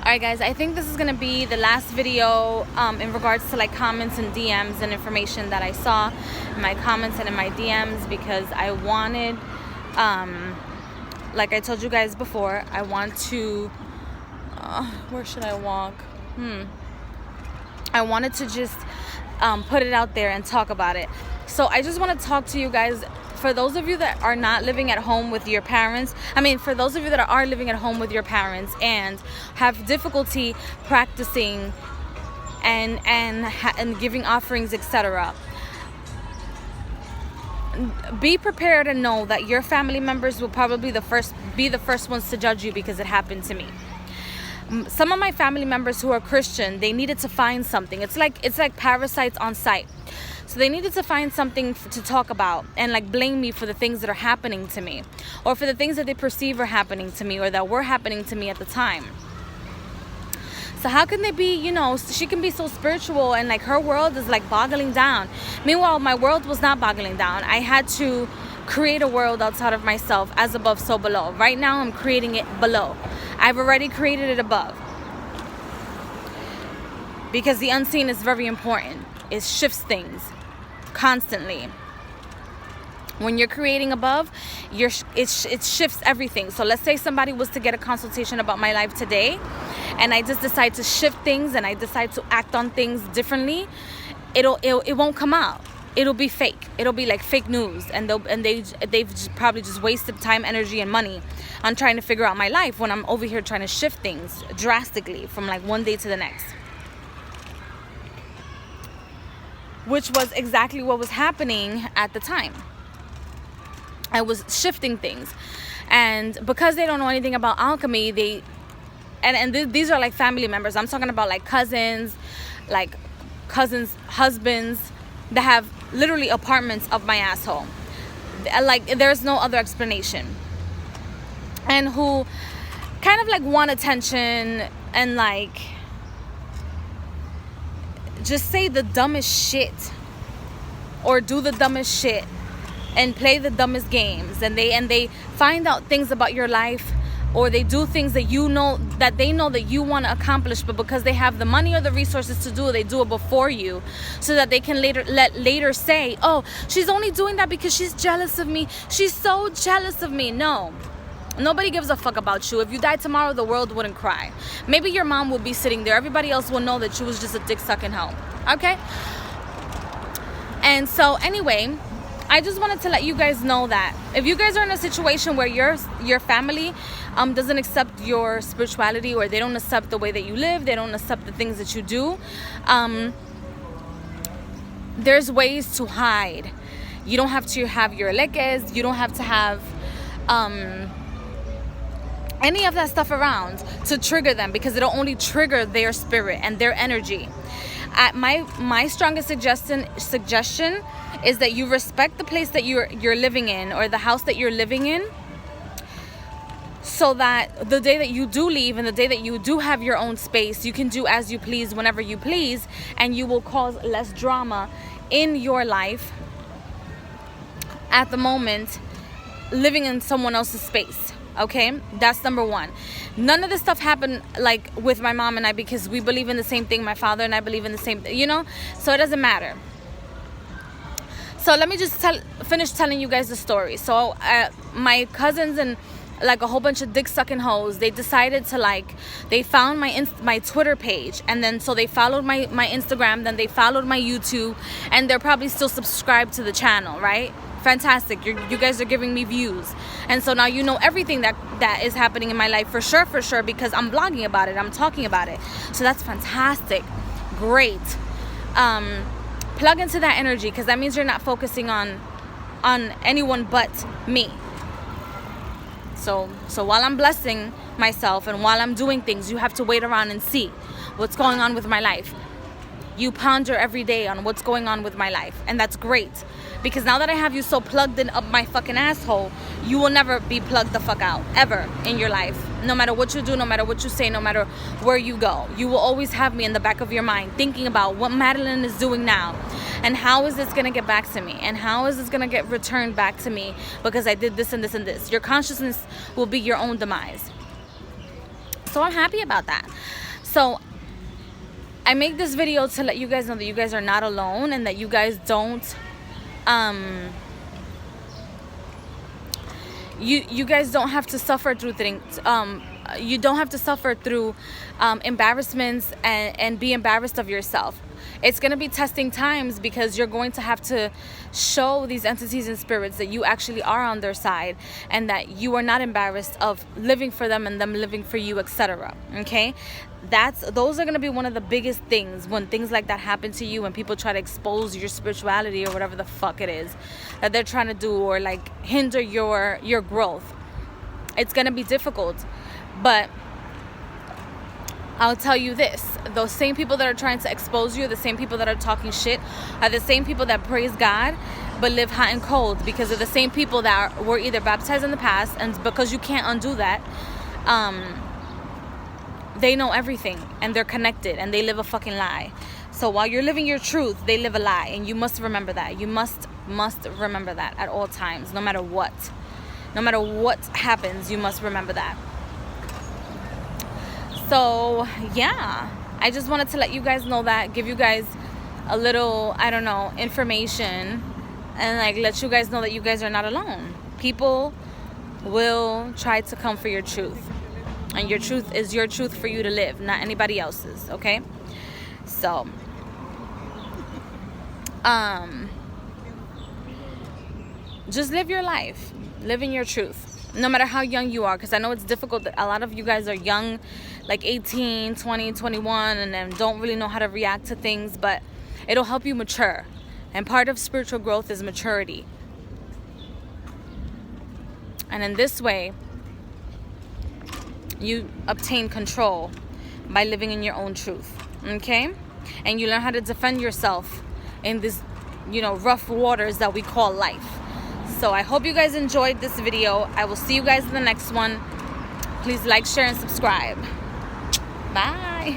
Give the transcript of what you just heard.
Alright guys, I think this is going to be the last video in regards to like comments and DMs and information that I saw in my comments and in my DMs, because I wanted, like I told you guys before, I want to, where should I walk? I wanted to just put it out there and talk about it. So I just want to talk to you guys. For those of you that are not living at home with your parents, for those of you that are living at home with your parents and have difficulty practicing and giving offerings, etc., be prepared and know that your family members will probably be the first ones to judge you, because it happened to me. Some of my family members who are Christian, they needed to find something. It's like parasites on site. So they needed to find something to talk about and like blame me for the things that are happening to me, or for the things that they perceive are happening to me or that were happening to me at the time. So how can they be, she can be so spiritual and like her world is like boggling down. Meanwhile, my world was not boggling down. I had to create a world outside of myself, as above, so below. Right now, I'm creating it below. I've already created it above. Because the unseen is very important. It shifts things constantly. When you're creating above, it shifts everything. So let's say somebody was to get a consultation about my life today, and I just decide to shift things and I decide to act on things differently, it won't come out. It'll be fake. It'll be like fake news, and they've probably just wasted time, energy, and money on trying to figure out my life when I'm over here trying to shift things drastically from like one day to the next. Which was exactly what was happening at the time. I was shifting things. And because they don't know anything about alchemy, these are like family members. I'm talking about like cousins, husbands that have literally apartments of my asshole. Like there's no other explanation. And who kind of like want attention and like just say the dumbest shit or do the dumbest shit and play the dumbest games, and they find out things about your life, or they do things that they know that you want to accomplish, but because they have the money or the resources to do it, they do it before you, so that they can later say, oh, she's only doing that because she's jealous of me. She's so jealous of me. No. Nobody gives a fuck about you. If you died tomorrow, the world wouldn't cry. Maybe your mom would be sitting there. Everybody else will know that she was just a dick-sucking hoe. Okay? And so, anyway, I just wanted to let you guys know that if you guys are in a situation where your family doesn't accept your spirituality, or they don't accept the way that you live, they don't accept the things that you do, there's ways to hide. You don't have to have your leques. You don't have to have any of that stuff around to trigger them, because it'll only trigger their spirit and their energy. My strongest suggestion is that you respect the place that you're living in, or the house that you're living in, so that the day that you do leave and the day that you do have your own space, you can do as you please whenever you please, and you will cause less drama in your life at the moment living in someone else's space. Okay, that's number one. None of this stuff happened like with my mom and I, because we believe in the same thing. My father and I believe in the same thing, so it doesn't matter. So let me just finish telling you guys the story. So my cousins and like a whole bunch of dick-sucking hoes, they decided to they found my Twitter page, and then so they followed my Instagram, then they followed my YouTube, and they're probably still subscribed to the channel, right? Fantastic. You guys are giving me views, and so now you know everything that is happening in my life for sure, because I'm blogging about it, I'm talking about it. So that's fantastic. Great. Plug into that energy, because that means you're not focusing on anyone but me. So while I'm blessing myself and while I'm doing things, you have to wait around and see what's going on with my life. You ponder every day on what's going on with my life, and that's great. Because now that I have you so plugged in up my fucking asshole, you will never be plugged the fuck out, ever in your life. No matter what you do, no matter what you say, no matter where you go. You will always have me in the back of your mind, thinking about what Madeline is doing now. And how is this going to get back to me? And how is this going to get returned back to me because I did this and this and this? Your consciousness will be your own demise. So I'm happy about that. So I make this video to let you guys know that you guys are not alone, and that you guys don't you guys don't have to suffer through things. You don't have to suffer through embarrassments and be embarrassed of yourself. It's going to be testing times, because you're going to have to show these entities and spirits that you actually are on their side, and that you are not embarrassed of living for them and them living for you, etc. Okay? Those are going to be one of the biggest things when things like that happen to you, and people try to expose your spirituality or whatever the fuck it is that they're trying to do, or like hinder your growth. It's going to be difficult, but I'll tell you this: those same people that are trying to expose you, the same people that are talking shit, are the same people that praise God but live hot and cold, because of the same people that were either baptized in the past, and because you can't undo that, they know everything, and they're connected, and they live a fucking lie. So while you're living your truth, they live a lie, and you must remember that. You must remember that at all times, no matter what. No matter what happens, you must remember that. So yeah, I just wanted to let you guys know that, give you guys a little, I don't know, information, and like let you guys know that you guys are not alone. People will try to come for your truth, and your truth is your truth for you to live, not anybody else's. Okay? So just live your life, live in your truth, no matter how young you are, because I know it's difficult. A lot of you guys are young, like 18, 20, 21, and then don't really know how to react to things, but it'll help you mature. And part of spiritual growth is maturity. And in this way, you obtain control by living in your own truth. Okay? And you learn how to defend yourself in this, rough waters that we call life. So I hope you guys enjoyed this video. I will see you guys in the next one. Please like, share, and subscribe. Bye.